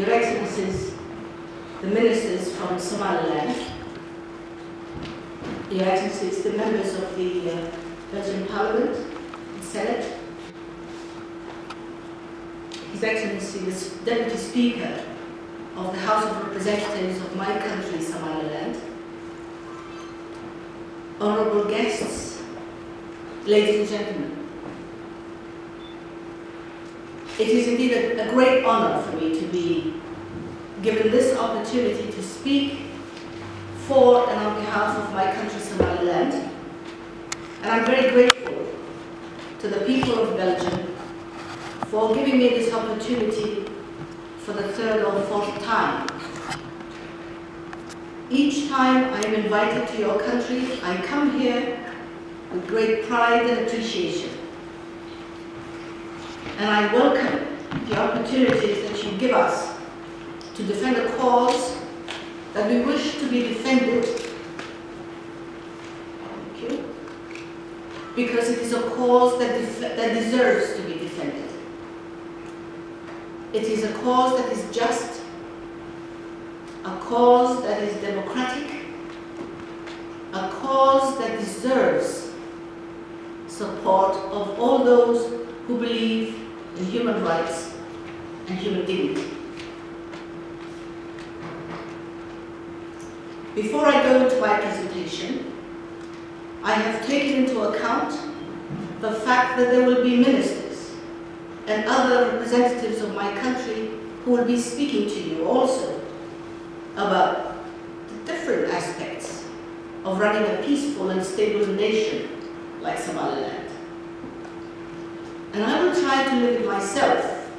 Your Excellencies, the ministers from Somaliland, Your Excellencies, the members of the Belgian Parliament and Senate, His Excellency, the Deputy Speaker of the House of Representatives of my country, Somaliland, honorable guests, ladies and gentlemen. It is indeed a great honor for me to be given this opportunity to speak for and on behalf of my country, Somaliland. And I'm very grateful to the people of Belgium for giving me this opportunity for the third or fourth time. Each time I am invited to your country, I come here with great pride and appreciation. And I welcome the opportunities that you give us to defend a cause that we wish to be defended. Thank you. Because it is a cause that deserves to be defended. It is a cause that is just, a cause that is democratic, a cause that deserves support of all those who believe in human rights and human dignity. Before I go into my presentation, I have taken into account the fact that there will be ministers and other representatives of my country who will be speaking to you also about the different aspects of running a peaceful and stable nation like Somaliland. And I will try to limit myself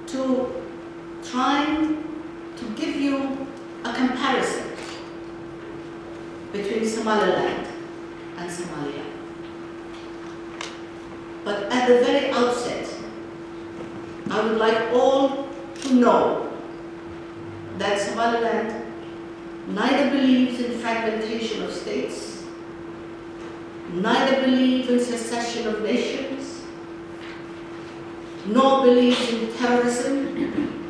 to trying to give you a comparison between Somaliland and Somalia. But at the very outset, I would like all to know that Somaliland neither believes in fragmentation of states, neither believes in secession of nations, nor believes in terrorism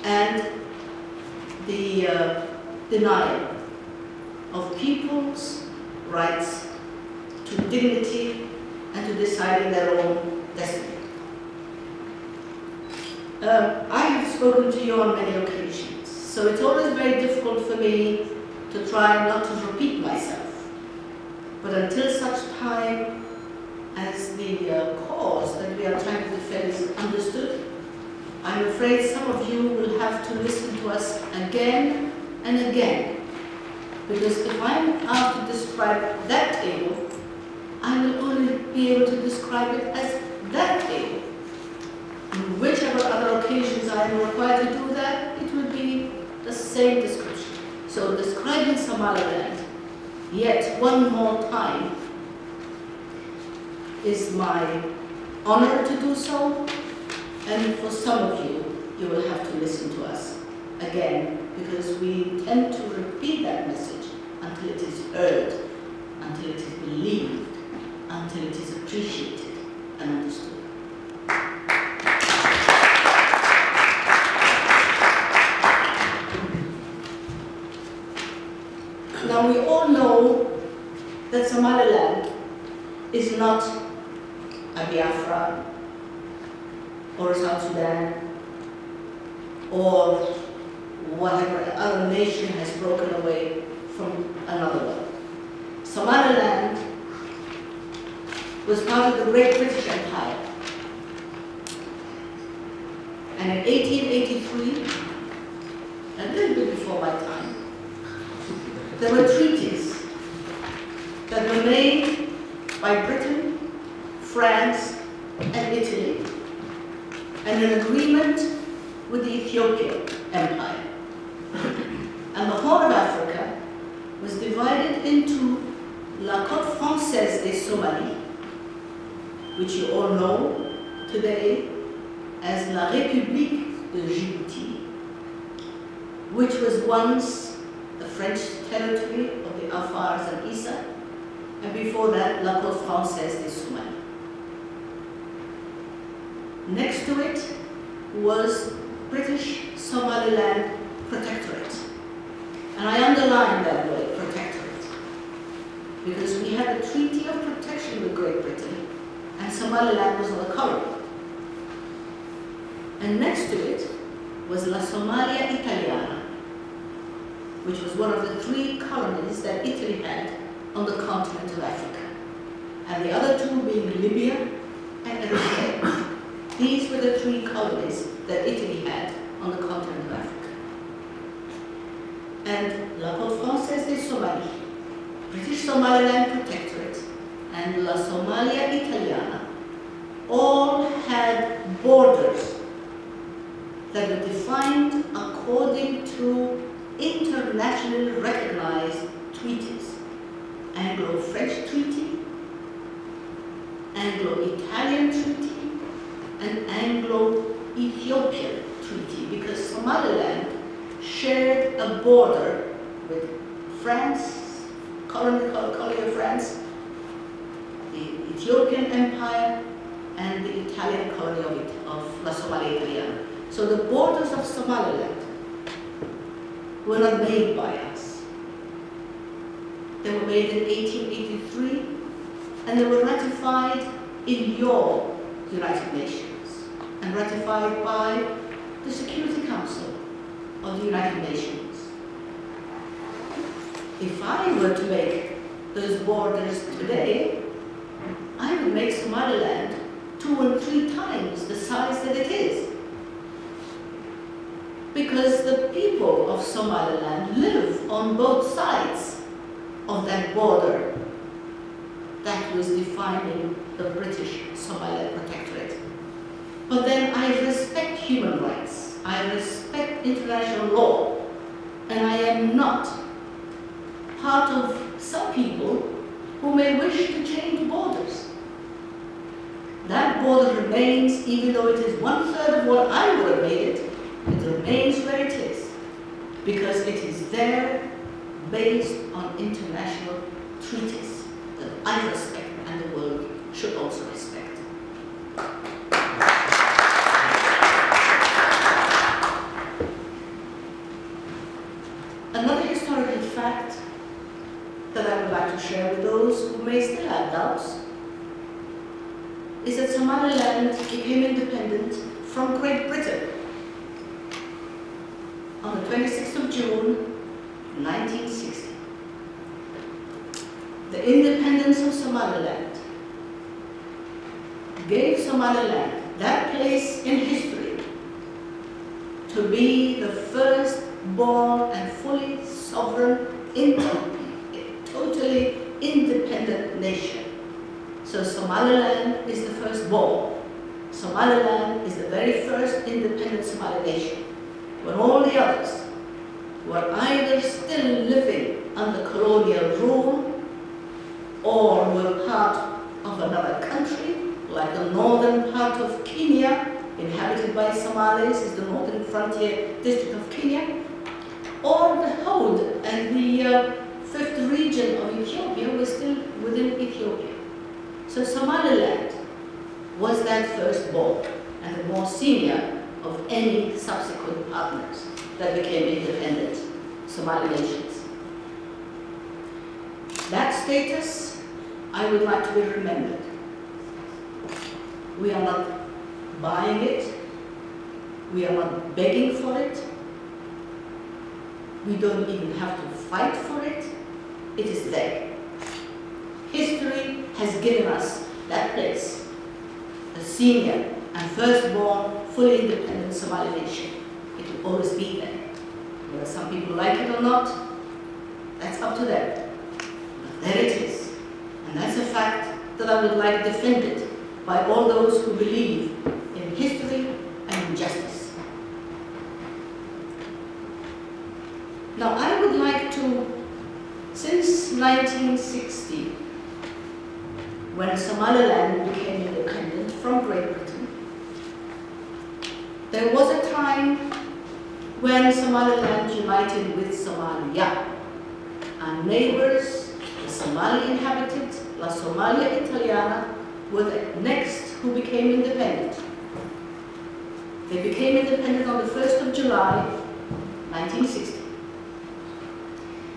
and the denial of people's rights to dignity and to deciding their own destiny. I have spoken to you on many occasions, so it's always very difficult for me to try not to repeat myself. But until such time as the cause that we are trying to defend is understood, I'm afraid some of you will have to listen to us again and again. Because if I'm asked to describe that table, I will only be able to describe it as that table. In whichever other occasions I am required to do that, it will be the same description. So describing Somaliland yet one more time is my honor to do so, and for some of you, you will have to listen to us again, because we tend to repeat that message until it is heard, until it is believed, until it is appreciated and understood. Now we all know that Somaliland is not a Biafra or South Sudan or whatever other nation has broken away from another one. Somaliland was part of the Great British Empire. And in 1883, a little bit before my time, there were treaties that were made by Britain, France, and Italy, and an agreement with the Ethiopian Empire. And the Horn of Africa was divided into La Côte Française des Somalies, which you all know today as La République de Djibouti, which was once the French territory of the Afars and Issa, and before that, La Côte Française des Somalies. Next to it was British Somaliland Protectorate. And I underline that word, protectorate, because we had a treaty of protection with Great Britain, and Somaliland was not a colony. And next to it was La Somalia Italiana, which was one of the 3 colonies that Italy had on the continent of Africa. And the other 2 being Libya and Eritrea. These were the 3 colonies that Italy had on the continent of Africa. And La Côte Française des Somalies, British Somaliland Protectorate, and La Somalia Italiana all had borders that were defined according to internationally recognized treaties. Anglo-French Treaty, Anglo-Italian Treaty, and Anglo-Ethiopian Treaty, because Somaliland shared a border with France, colony of France, the Ethiopian Empire, and the Italian colony of La Somalia Italiana. So the borders of Somaliland were not made by us. They were made in 1883, and they were ratified in your United Nations, and ratified by the Security Council of the United Nations. If I were to make those borders today, I would make Somaliland 2 and 3 times the size that it is. Because the people of Somaliland live on both sides of that border that was defining the British Somaliland Protectorate. But then I respect human rights, I respect international law, and I am not part of some people who may wish to change borders. That border remains, even though it is 1/3 of what I would have made it, it remains where it is, because it is there based on international treaties that I respect and the world should also respect. Another historical fact that I would like to share with those who may still have doubts is that Somaliland became independent from Great Britain on the 26th of June, 1960. The independence of Somaliland gave Somaliland that place in history to be the first born and fully sovereign, totally independent nation. So Somaliland is the firstborn. Somaliland is the very first independent Somali nation, when all the others were either still living under colonial rule or were part of another country, like the northern part of Kenya, inhabited by Somalis, is the northern frontier district of Kenya, or the Hod and the 5th region of Ethiopia was still within Ethiopia. So Somaliland was that firstborn and the more senior of any subsequent partners that became independent Somali nations. That status, I would like to be remembered. We are not buying it. We are not begging for it. We don't even have to fight for it. It is there. History has given us that place, the senior and firstborn, fully independent Somali nation. It will always be there. Whether some people like it or not, that's up to them. But there it is. And that's a fact that I would like defended by all those who believe in history and in justice. Now I would like to, since 1960, when Somaliland became independent from Great Britain, there was a time when Somaliland united with Somalia. Our neighbors, the Somali inhabited La Somalia Italiana, were the next who became independent. They became independent on the 1st of July, 1960.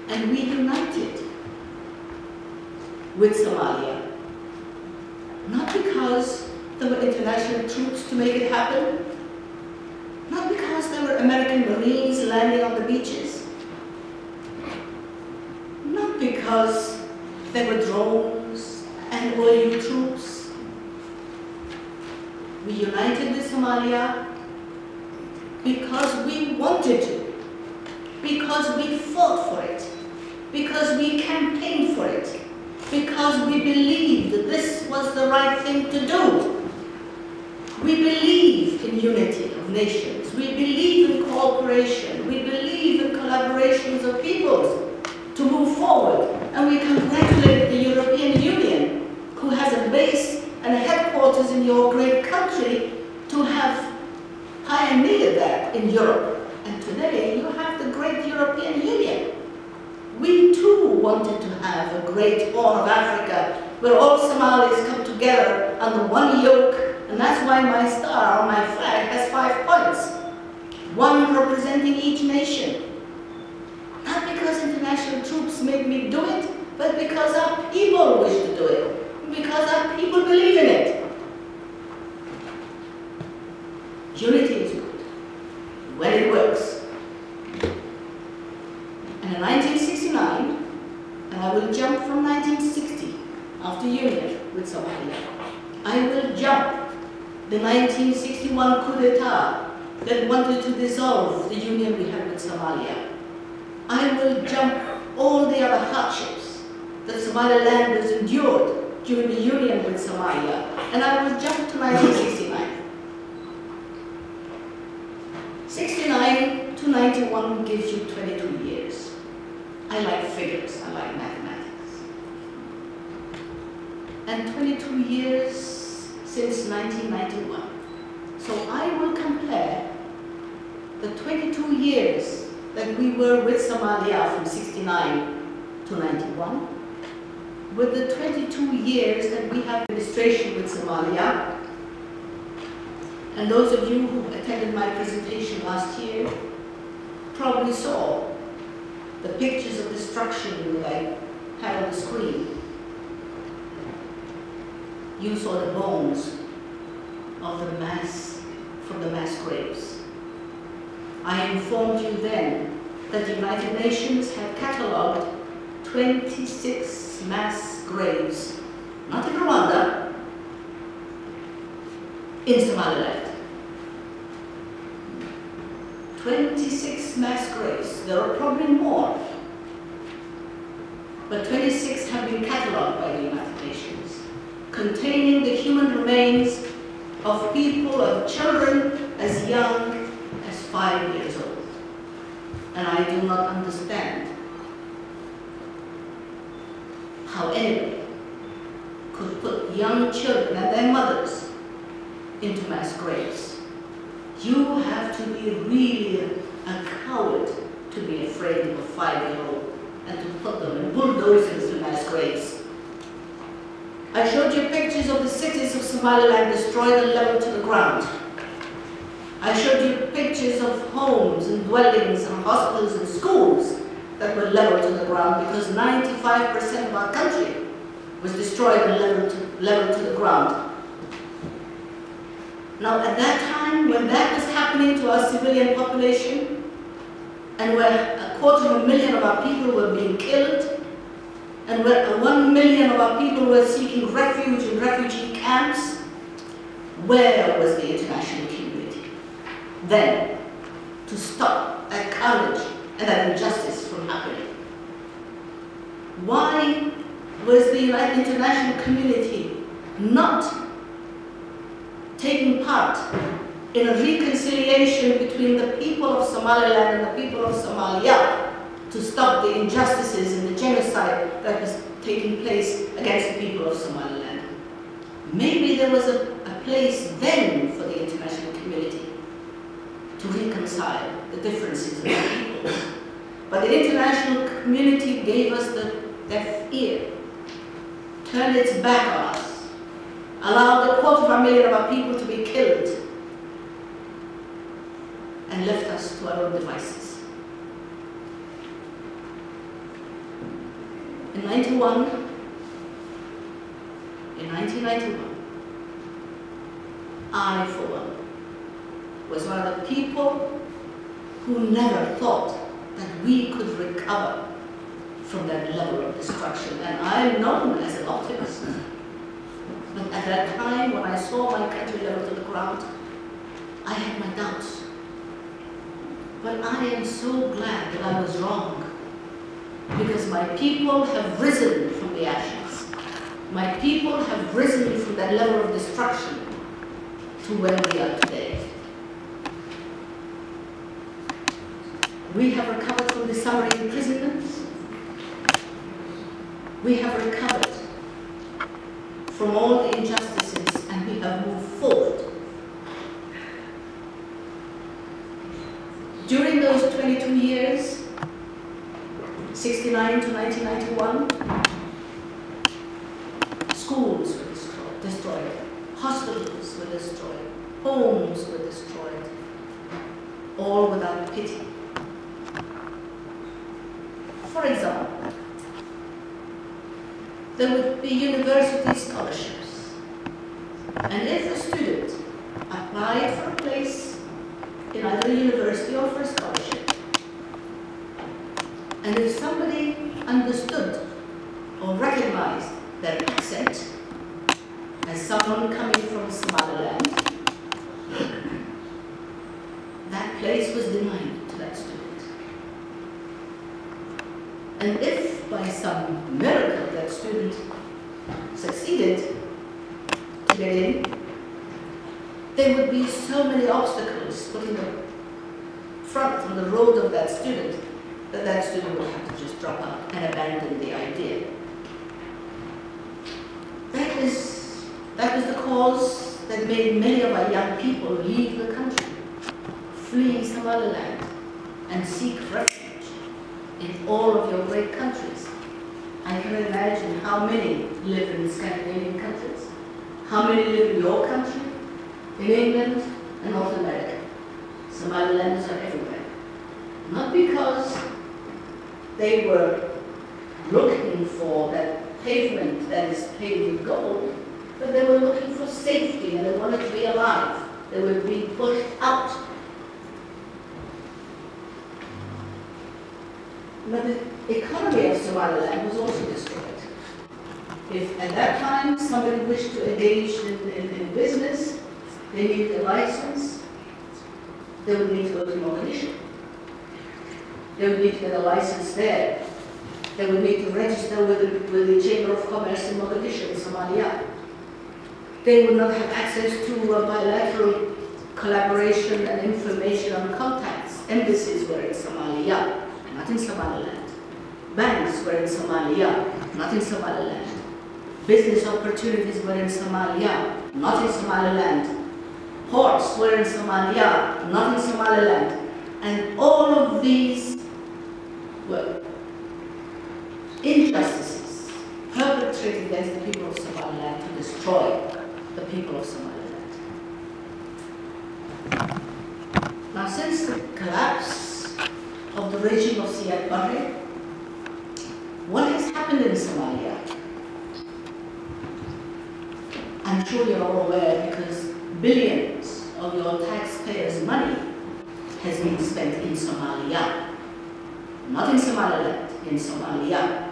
And we united with Somalia, not because there were international troops to make it happen, not because there were American Marines landing on the beaches, not because there were drones and OU troops. We united with Somalia because we wanted to, because we fought for it, because we campaigned for it, because we believed that this was the right thing to do. We believe in unity of nations. We believe in cooperation. We believe in collaborations of peoples to move forward. And we congratulate the European Union, who has a base and a headquarters in your great country, to have pioneered that in Europe. And today you have the great European Union. We too wanted to have a great Horn of Africa where all Somalis come together under one yoke, and that's why my star on my flag has 5 points, one representing each nation. Not because international troops made me do it, but because our people wish to do it, because our people believe in it. Unity is good when it works. And in 1969, and I will jump from 1960, after union with Somalia, I will jump the 1961 coup d'etat that wanted to dissolve the union we had with Somalia. I will jump all the other hardships that Somalilanders endured during the union with Somalia, and I will jump to 1969. 69 to 91 gives you 22 years. I like figures, I like mathematics. And 22 years since 1991. So I will compare the 22 years that we were with Somalia from 69 to 91 with the 22 years that we have administration with Somalia. And those of you who attended my presentation last year probably saw the pictures of destruction that I had on the screen. You saw the bones of the mass, from the mass graves. I informed you then that the United Nations had catalogued 26 mass graves, not in Rwanda, in Somaliland. 26 mass graves. There are probably more, but 26 have been catalogued by the United Nations, containing the human remains of people, of children as young as 5 years old. And I do not understand how anybody could put young children and their mothers into mass graves. You have to be really a coward to be afraid of a 5-year-old and to put them in bulldozers to mass graves. I showed you pictures of the cities of Somaliland destroyed and leveled to the ground. I showed you pictures of homes and dwellings and hospitals and schools that were leveled to the ground because 95% of our country was destroyed and leveled to the ground. Now, at that time, when that was happening to our civilian population, and where 250,000 of our people were being killed, and where 1 million of our people were seeking refuge in refugee camps, where was the international community then to stop that carnage and that injustice from happening? Why was the international community not taking part in a reconciliation between the people of Somaliland and the people of Somalia to stop the injustices and the genocide that was taking place against the people of Somaliland? Maybe there was a place then for the international community to reconcile the differences of the peoples. But the international community gave us the deaf ear, turned its back on us, allowed 250,000 of our people to be killed. and left us to our own devices. In 1991, I, for one, was one of the people who never thought that we could recover from that level of destruction. And I'm known as an optimist. But at that time, when I saw my country level to the ground, I had my doubts. But I am so glad that I was wrong, because my people have risen from the ashes. My people have risen from that level of destruction to where we are today. We have recovered from the summary imprisonments. We have recovered from all the injustices, and we have moved forward. During those 22 years, 69 to 1991, schools were destroyed, hospitals were destroyed, homes were destroyed, all without pity. For example, there would be university scholarships, and if a student applied for a place in either a university or for a scholarship, and if somebody understood or recognized their accent as someone coming from Somaliland, that place was denied to that student. And if by some miracle that student succeeded to get in, there would be so many obstacles put in the front on the road of that student that that student would have to just drop out and abandon the idea. That was the cause that made many of our young people leave the country, flee Somaliland, and seek refuge in all of your great countries. I can imagine how many live in Scandinavian countries, how many live in your country, in England and North America. Somalilanders are everywhere. Not because they were looking for that pavement that is paved with gold, but they were looking for safety and they wanted to be alive. They were being pushed out. But the economy of Somaliland was also destroyed. If at that time somebody wished to engage in business, they needed a license, they would need to go to Mogadishu. They would need to get a license there. They would need to register with the Chamber of Commerce in Mogadishu, in Somalia. They would not have access to bilateral collaboration and information on contacts. Embassies were in Somalia, not in Somaliland. Banks were in Somalia, not in Somaliland. Business opportunities were in Somalia, not in Somaliland. Ports were in Somalia, not in Somaliland. And all of these were injustices perpetrated against the people of Somaliland to destroy the people of Somaliland. Now, since the collapse of the regime of Siad Barre, what has happened in Somalia? I'm sure you're all aware, because billions of your taxpayers' money has been spent in Somalia. Not in Somaliland, in Somalia.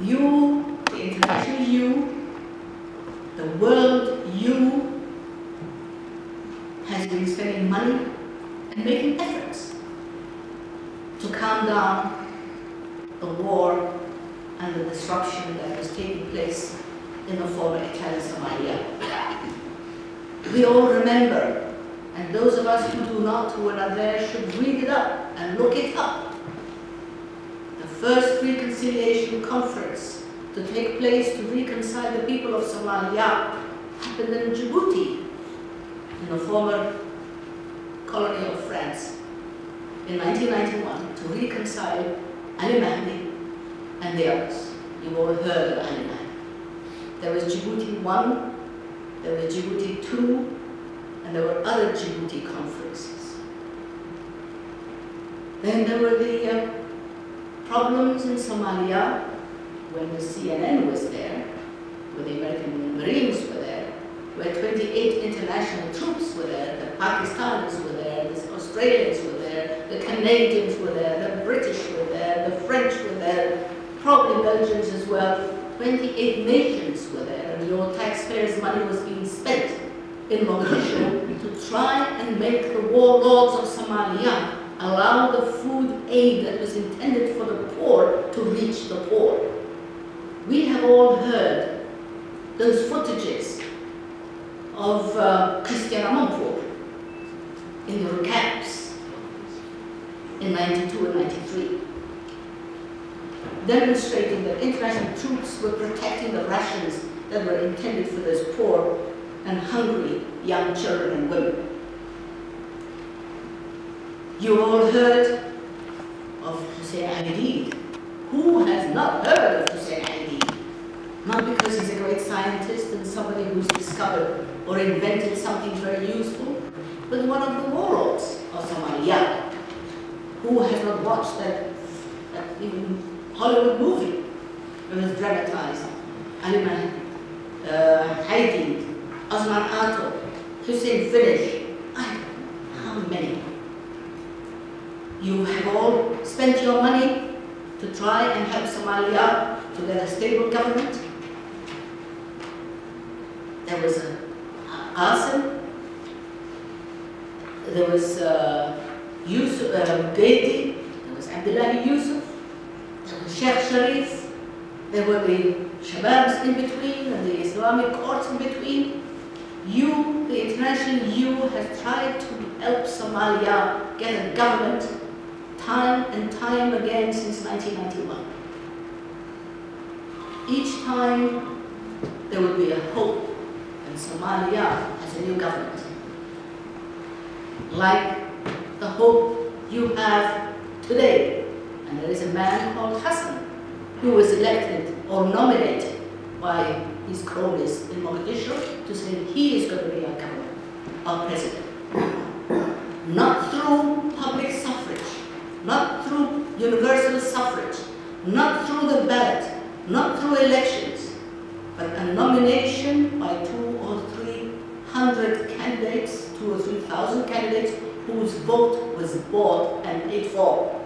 You, the international you, the world you, has been spending money and making efforts to calm down the war and the disruption that was taking place in the former Italian Somalia. We all remember, and those of us who do not, who are not there, should read it up and look it up. The first reconciliation conference to take place to reconcile the people of Somalia happened in Djibouti, in the former colony of France, in 1991, to reconcile Ali Mahdi and the others. You've all heard of Ali Mahdi. There was Djibouti 1, there was Djibouti 2, and there were other Djibouti conferences. Then there were the problems in Somalia when the CNN was there, where the American Marines were there, where 28 international troops were there, the Pakistanis were there, the Australians were there, the Canadians were there, the British were there, the French were there, probably Belgians as well. 28 nations were there, and your taxpayers' money was being spent in Mogadishu to try and make the warlords of Somalia allow the food aid that was intended for the poor to reach the poor. We have all heard those footages of Christian Amanpour in the camps in 92 and 93, demonstrating that international troops were protecting the rations that were intended for those poor and hungry young children and women. You all heard of Hussein Ali. Who has not heard of Hussein Ali? Not because he's a great scientist and somebody who's discovered or invented something very useful, but one of the warlords of Somalia. Who has not watched that even Hollywood movie? It was dramatized. Ali Haidid, Osman Ato, Hussein Finish. I don't know how many. You have all spent your money to try and help Somalia to get a stable government. There was Qasim, there was Yusuf, Gaiti, there was Abdullahi Yusuf, there was Sheikh Sharif, there were the Shababs in between and the Islamic courts in between. You, the international you, has tried to help Somalia get a government time and time again since 1991. Each time there would be a hope and Somalia has a new government. Like the hope you have today. And there is a man called Hassan who was elected or nominated by his cronies in Mogadishu to say he is going to be our government, our president. Not through public suffrage, not through universal suffrage, not through the ballot, not through elections, but a nomination by 200 or 300 candidates, 2,000 or 3,000 candidates whose vote was bought and paid for.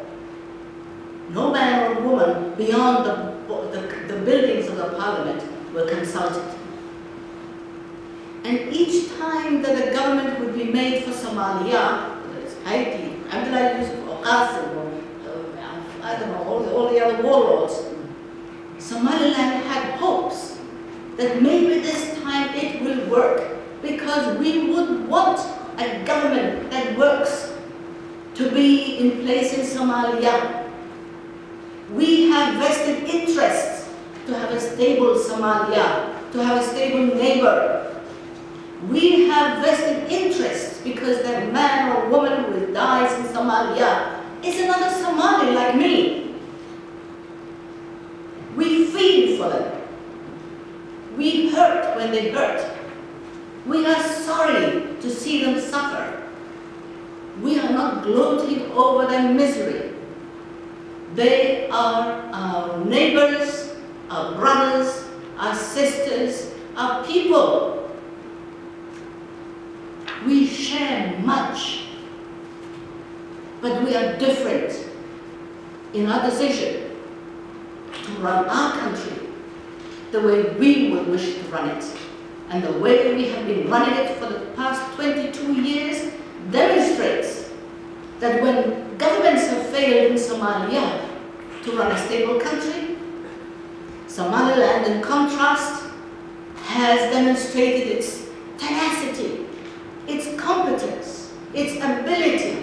No man or woman beyond the buildings of the parliament were consulted. And each time that a government would be made for Somalia, whether it's Haiti, Abdullahi Yusuf, or Qasim, or I don't know, all the other warlords, Somaliland had hopes that maybe this time it will work, because we would want a government that works to be in place in Somalia. We have vested interests to have a stable Somalia, to have a stable neighbor. We have vested interests because that man or woman who dies in Somalia is another Somali like me. We feel for them. We hurt when they hurt. We are sorry to see them suffer. We are not gloating over their misery. They are our neighbors, our brothers, our sisters, our people. We share much, but we are different in our decision to run our country the way we would wish to run it. And the way we have been running it for the past 22 years demonstrates that when governments have failed in Somalia to run a stable country, Somaliland, in contrast, has demonstrated its tenacity, its competence, its ability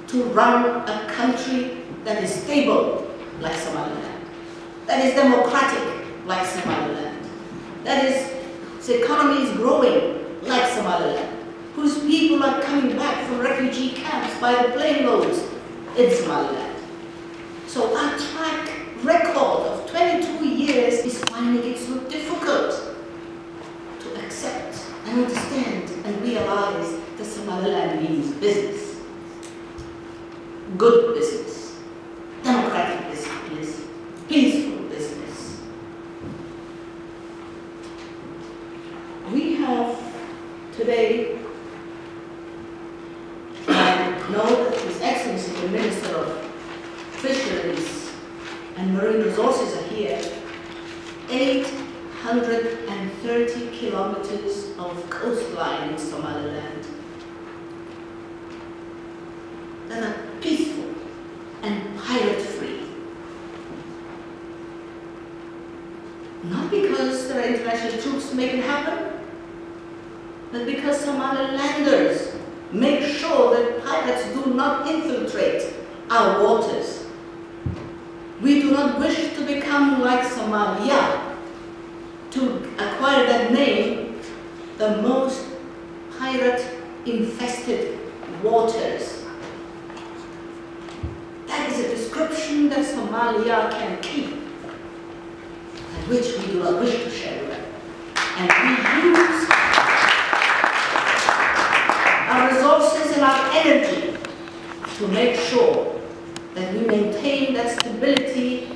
to run a country that is stable like Somaliland, that is democratic like Somaliland, that is, its economy is growing like Somaliland, whose people are coming back from refugee camps by the plane loads in Somaliland. So our track record of 22 years is finding it so difficult to accept and understand and realize Somaliland means business. Good business. Democratic business. Peaceful business. We have today, I know that His Excellency, the Minister of Fisheries and Marine Resources are here, 830 kilometers of coastline in Somaliland that are peaceful and pirate-free. Not because there are international troops to make it happen, but because Somalilanders make sure that pirates do not infiltrate our waters. We do not wish to become like Somalia, to acquire that name, the most pirate-infested waters. That is a description that Somalia can keep, and which we do not wish to share with them. And we use our resources and our energy to make sure that we maintain that stability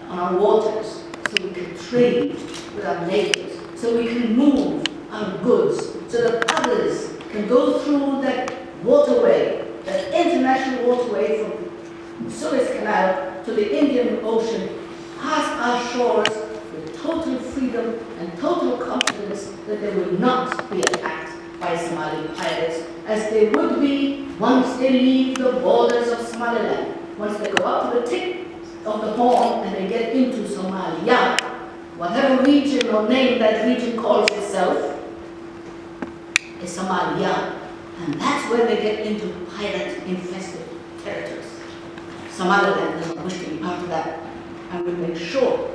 on our waters, so we can trade with our neighbors, so we can move our goods, so that others can go through that waterway, that international waterway from Suez Canal to the Indian Ocean, past our shores with total freedom and total confidence that they will not be attacked by Somali pirates, as they would be once they leave the borders of Somaliland. Once they go up to the tip of the horn and they get into Somalia, whatever region or name that region calls itself is Somalia. And that's where they get into pirate-infested territories. Somaliland doesn't wish to be part of that, and will make sure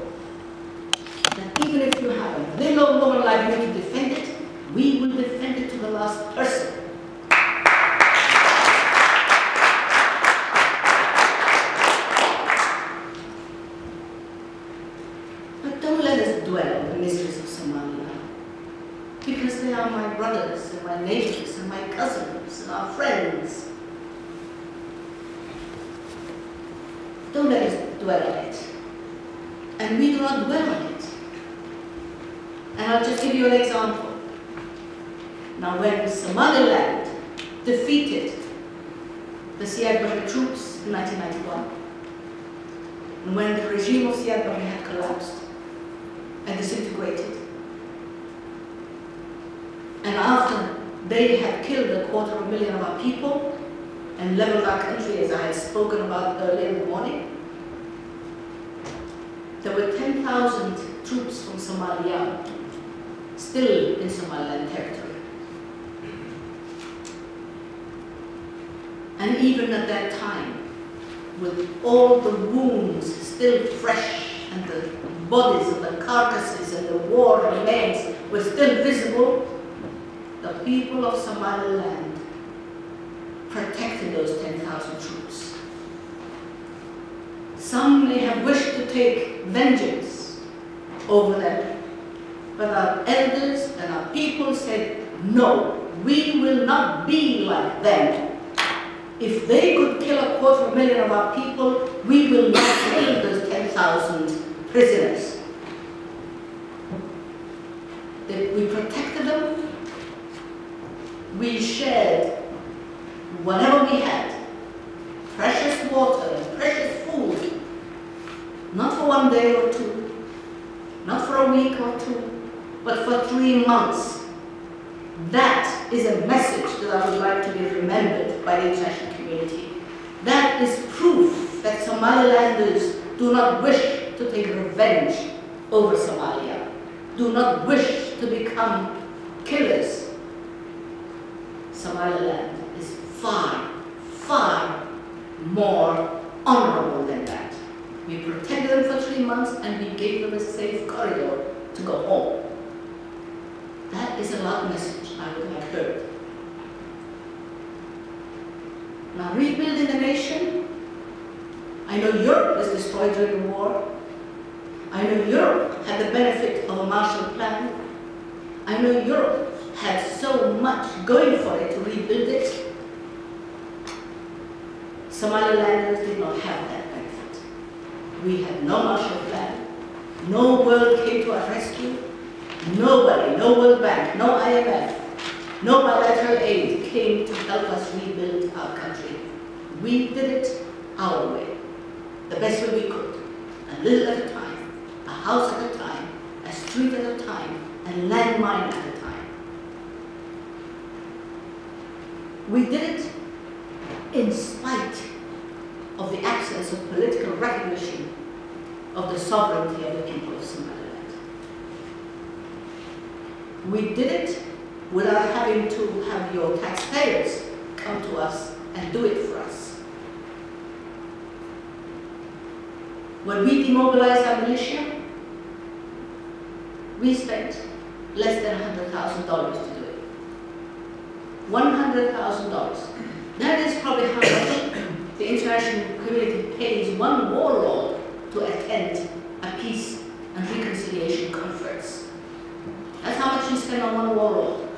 that even if you have a little woman like me to defend it, we will defend it to the last person. But don't let us dwell on the mysteries of Somalia, because they are my brothers and my neighbors and my cousins and our friends. Don't let us dwell on it. And we do not dwell on it. And I'll just give you an example. Now, when Somaliland defeated the Siad Barre troops in 1991, and when the regime of Siad Barre had collapsed and disintegrated, and after they had killed 250,000 of our people and leveled our country, as I had spoken about earlier in the morning, there were 10,000 troops from Somalia still in Somaliland territory. And even at that time, with all the wounds still fresh and the bodies and the carcasses and the war remains were still visible, the people of Somaliland protected those 10,000 troops. Some may have wished to take vengeance over them, but our elders and our people said, no, we will not be like them. If they could kill 250,000 of our people, we will not kill those 10,000 prisoners. We protected them. We shared whatever we had, precious water and precious food, not for 1 day or two, not for a week or two, but for 3 months. That is a message that I would like to be remembered by the international community. That is proof that Somalilanders do not wish to take revenge over Somalia, do not wish to become killers. Somaliland is far, far more honorable than that. We protected them for 3 months and we gave them a safe corridor to go home. That is a loud message I would have heard. Now, rebuilding the nation, I know Europe was destroyed during the war. I know Europe had the benefit of a Marshall Plan. I know Europe had so much going for it to rebuild it. Somalilanders did not have that benefit. We had no Marshall Plan. No world came to our rescue. Nobody, no World Bank, no IMF, no bilateral aid came to help us rebuild our country. We did it our way, the best way we could, a little at a time, a house at a time, a street at a time, a landmine at a time. We did it in spite of the absence of political recognition of the sovereignty of the people of Somaliland. We did it without having to have your taxpayers come to us and do it for us. When we demobilized our militia, we spent less than $100,000 to do it. $100,000. That is probably how much the international community pays one warlord to attend a peace and reconciliation conference. That's how much we spend on one warlord.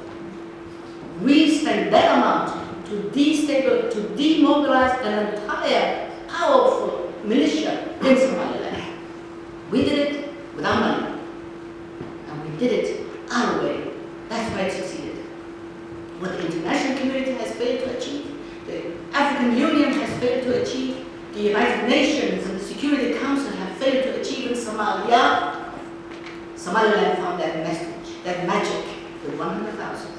We spend that amount to destabilize, to demobilize an entire powerful militia in Somaliland. We did it with our money, and we did it our way. That's why it succeeded. What the international community has failed to achieve, the African Union has failed to achieve, the United Nations and the Security Council have failed to achieve in Somalia, Somaliland found that message, that magic with 100,000.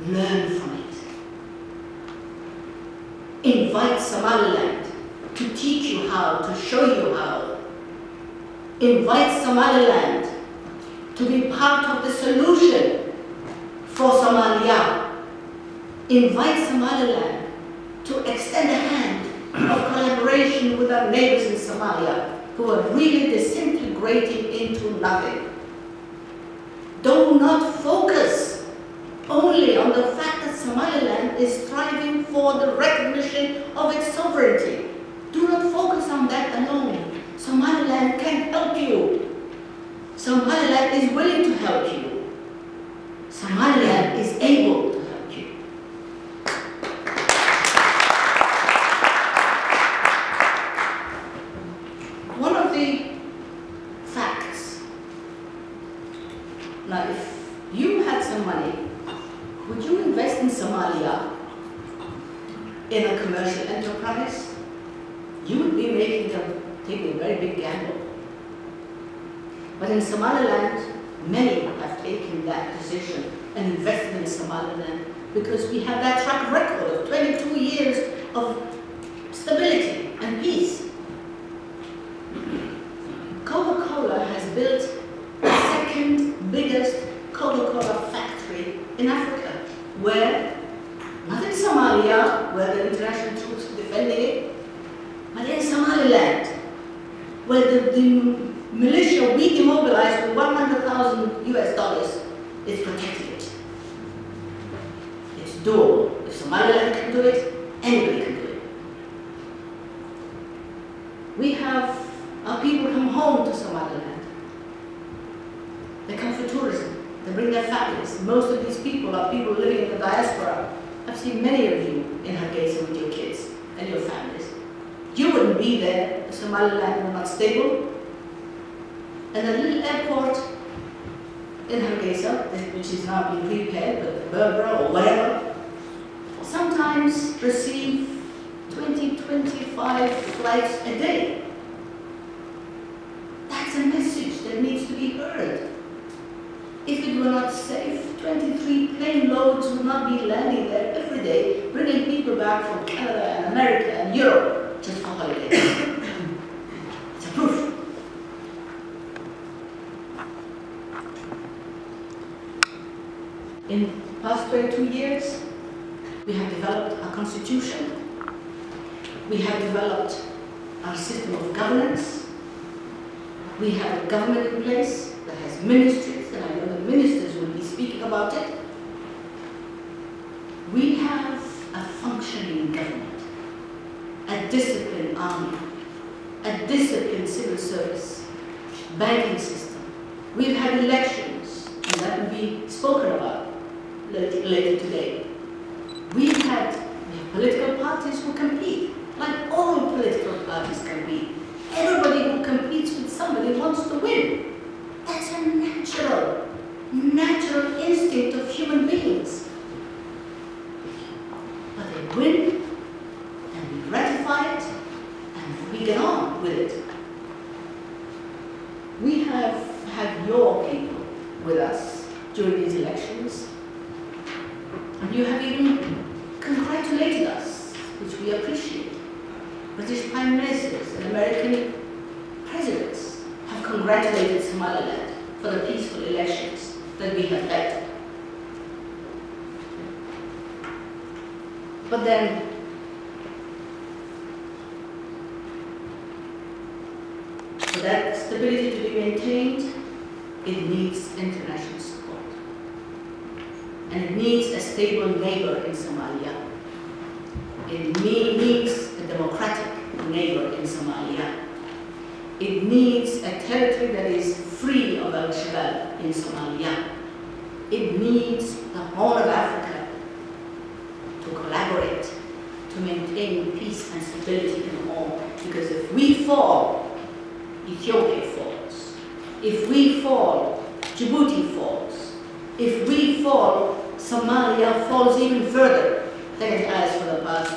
Learn from it. Invite Somaliland to teach you how, to show you how. Invite Somaliland to be part of the solution for Somalia. Invite Somaliland to extend a hand of collaboration with our neighbors in Somalia who are really disintegrating into nothing. Do not focus only on the fact that Somaliland is striving for the recognition of its sovereignty. Do not focus on that alone. Somaliland can help you. Somaliland is willing to help you. Somaliland is able to help you. One of the facts, now if you had some money, would you invest in Somalia in a commercial enterprise? You would be taking a very big gamble. But in Somaliland, many have taken that decision and invested in Somaliland because we have that track record of 22 years of stability and peace. Coca-Cola has built the second biggest Coca-Cola factory in Africa, where, not in Somalia, where the international troops are defending it, but in Somaliland, where the militia we demobilized with $100,000 is protecting it. It's doable. If Somaliland can do it, anybody can do it. We have our people come home to Somaliland. They come for tourism. They bring their families. Most of these people are people living in the diaspora. I've seen many of you in Hargeisa with your kids and your families. You wouldn't be there if Somaliland were not stable. And a little airport in Hargeisa, which is now being repaired, but Berbera or whatever, sometimes receive 20, 25 flights a day. That's a message that needs to be heard. If it were not safe, 23 plane loads would not be landing there every day, bringing people back from Canada and America and Europe just for holidays. It's a proof. In the past 22 years, we have developed our constitution. We have developed our system of governance. We have a government in place that has ministries, and I know the ministers will be speaking about it. We have a functioning government, a disciplined army, a disciplined civil service, banking system. We've had elections and that will be spoken about later today. We have political parties who compete, like all political parties compete. Everybody who competes with somebody wants to win. That's a natural instinct of human beings. But they win, and we ratify it, and we get on with it. We have had your people with us during these elections, and you have even congratulated us, which we appreciate. British Prime Ministers and American presidents have congratulated Somaliland for the peaceful elections that we have had. But then, for that stability to be maintained, it needs international support. And it needs a stable neighbor in Somalia. It needs a democratic neighbor in Somalia. It needs a territory that is free of Al-Shabaab in Somalia. It needs the Horn of Africa to collaborate, to maintain peace and stability in the Horn. Because if we fall, Ethiopia falls. If we fall, Djibouti falls. If we fall, Somalia falls even further than it has for the past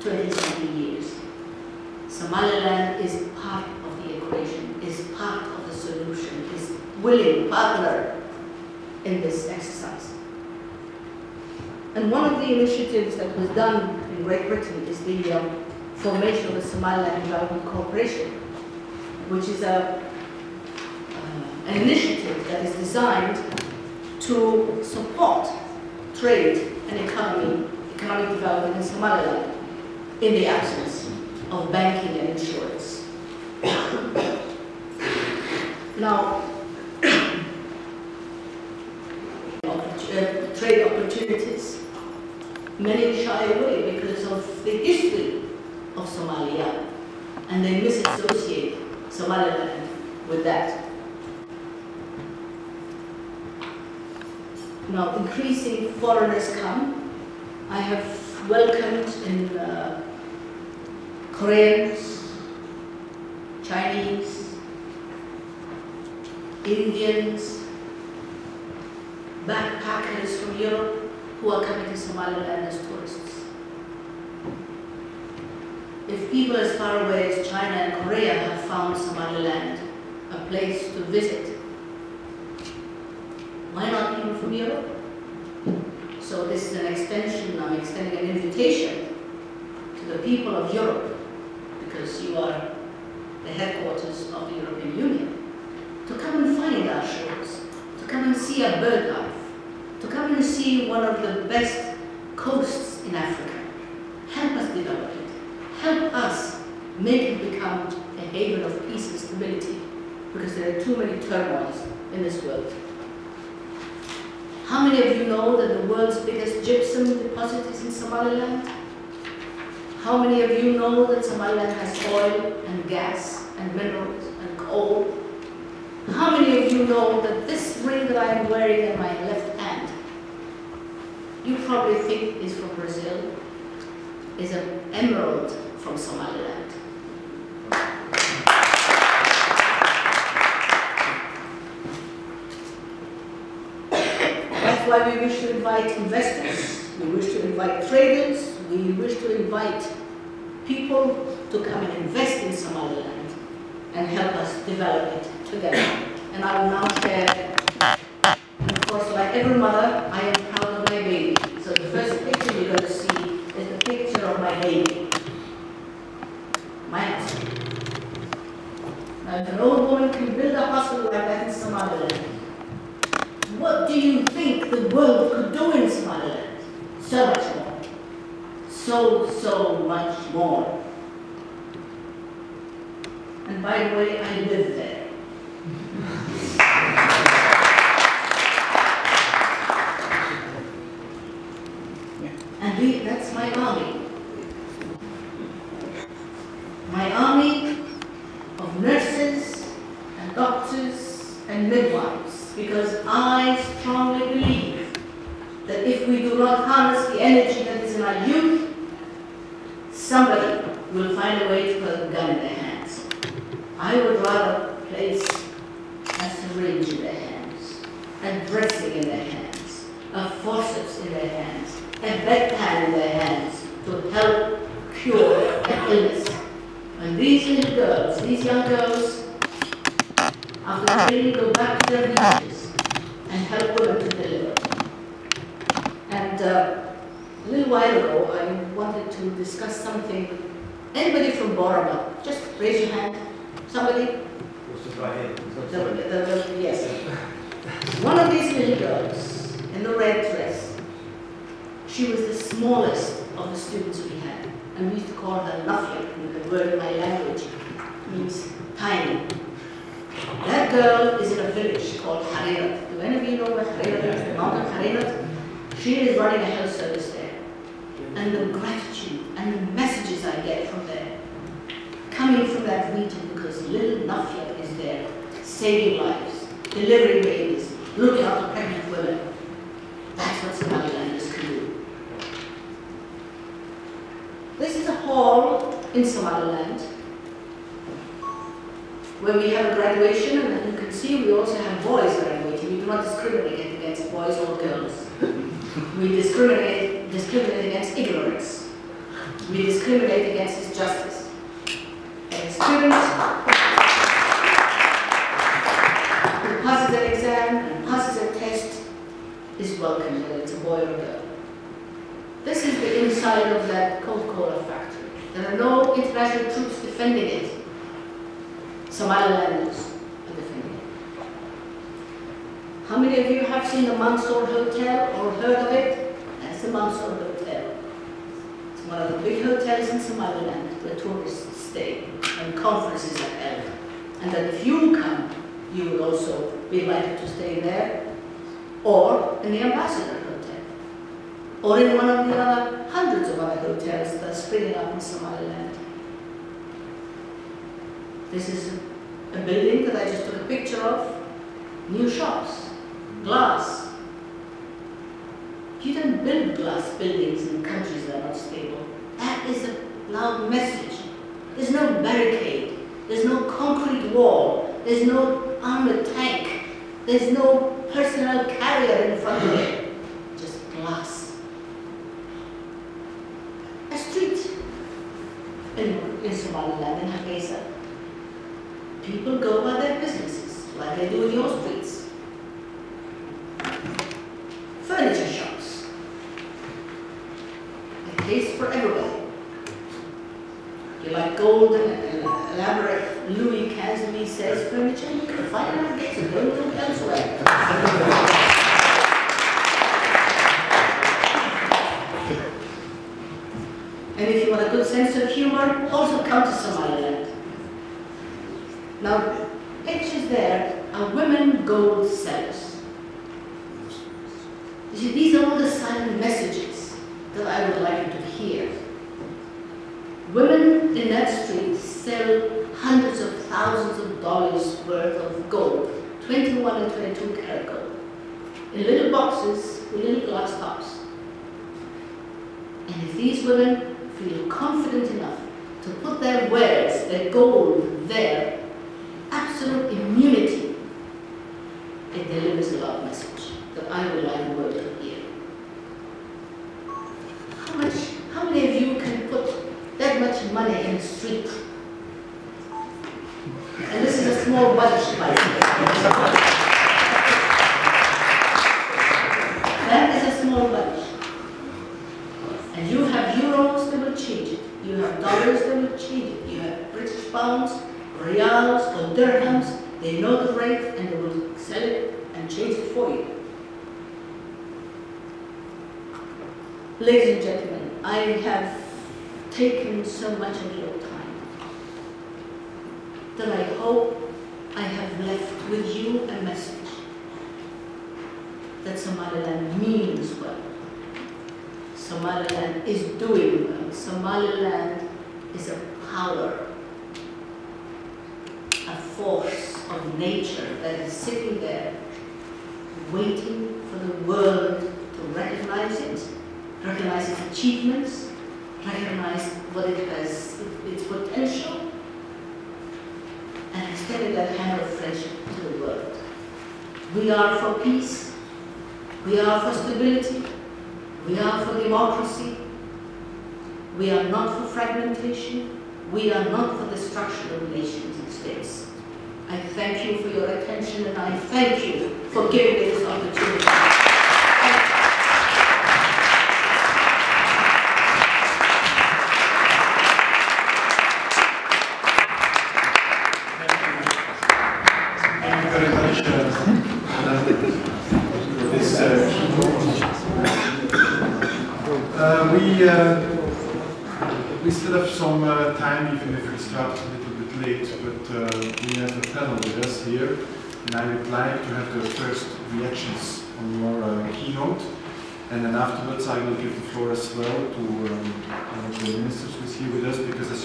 20-something years. Somaliland is part of the equation, is part of the solution, is willing partner in this exercise. And one of the initiatives that was done in Great Britain is the formation of the Somaliland Development Corporation, which is an initiative that is designed to support trade and economic development in Somaliland in the absence of banking and insurance. Now, trade opportunities, many shy away because of the history of Somalia, and they misassociate Somaliland with that. Now, increasing foreigners come. I have welcomed in Koreans, Chinese, Indians, backpackers from Europe who are coming to Somaliland as tourists. If people as far away as China and Korea have found Somaliland a place to visit, why not people from Europe? So this is an extension, I'm extending an invitation to the people of Europe, because you are the headquarters of the European Union, to come and find our shores, to come and see our bird life, to come and see one of the best coasts in Africa. Help us develop it. Help us make it become a haven of peace and stability, because there are too many turmoils in this world. How many of you know that the world's biggest gypsum deposit is in Somaliland? How many of you know that Somaliland has oil and gas and minerals and coal? How many of you know that this ring that I am wearing in my left hand, you probably think is from Brazil, is an emerald from Somaliland? That's why we wish to invite investors, we wish to invite traders, we wish to invite people to come and invest in Somaliland and help us develop it together. And I will now share, of course, like every mother, I am proud of my baby. So the first picture you're going to see is the picture of my baby, my husband. Now, if an old woman can build a hospital like that in Somaliland, what do you think the world could do in Somaliland? So much more. So much more. And by the way, I live there. And that's my army. My army of nurses and doctors and midwives, because not harness the energy that is in our youth, somebody will find a way to put a gun in their hands. I would rather place a syringe in their hands, a dressing in their hands, a forceps in their hands, a bedpan in their hands to help cure an illness. And these little girls, these young girls, after training, go back to their villages and help women to deliver. And a little while ago, I wanted to discuss something. Anybody from Boraba? Just raise your hand. Somebody? Yes. One of these little girls in the red dress, she was the smallest of the students we had. And we used to call her Nafia. The word in my language means tiny. That girl is in a village called Harirat. Do any of you know where Harirat is? The mountain Harirat? She is running a health service there. And the gratitude and the messages I get from there, coming from that region, because little Nafia is there, saving lives, delivering babies, looking after pregnant women. That's what Somalilanders can do. This is a hall in Somaliland where we have a graduation, and you can see we also have boys graduating. We do not discriminate against boys or girls. We discriminate against ignorance. We discriminate against injustice. And a student who passes an exam and passes a test is welcome, whether it's a boy or a girl. This is the inside of that Coca-Cola factory. There are no international troops defending it. Somalilanders are defending it. How many of you have seen the Mansour Hotel or heard of it? That's the Mansour Hotel. It's one of the big hotels in Somaliland where tourists stay and conferences are held. And that if you come, you will also be invited to stay there, or in the Ambassador Hotel, or in one of the other hundreds of other hotels that are springing up in Somaliland. This is a building that I just took a picture of. New shops, glass. You don't build glass buildings in countries that are not stable. That is a loud message. There's no barricade. There's no concrete wall. There's no armored tank. There's no personnel carrier in front of it. Just glass. A street in Somaliland, in Hargeisa. People go by their businesses, like they do in your streets. Furniture shops. A taste for everybody. You like gold and elaborate Louis XV says furniture, you can find it in Hargeisa, don't look elsewhere. And if you want a good sense of humor, also come to Somaliland. Now, pictures there are women gold sellers. You see, these are all the silent messages that I would like you to hear. Women in that street sell hundreds of thousands of dollars worth of gold, 21 and 22 karat gold, in little boxes with little glass tops. And if these women feel confident enough to put their wares, their gold there, absolute immunity, it delivers a love message that I would like the world to hear. How many of you can put that much money in the street? And this is a small bunch, by the way. That is a small bunch. And you have euros that will change it. You have dollars that will change it. You have British pounds, reals, or dirhams. They know the rate and they will sell it and change it for you. Ladies and gentlemen, I have taken so much of your time that I hope I have left with you a message that Somaliland means well. Somaliland is doing well. Somaliland is a power, a force of nature that is sitting there waiting for the world to to recognize it, recognize its achievements, recognize what it has, its potential, and extend that hand of friendship to the world. We are for peace, we are for stability, we are for democracy, we are not for fragmentation, we are not for destruction of nations and states. I thank you for your attention, and I thank you for giving me this opportunity. Thank you very much for this we still have some time, even if we start a little bit late, but we have a panel with us here, and I would like to have the first reactions on your keynote, and then afterwards I will give the floor as well to one of the ministers who is here with us, because as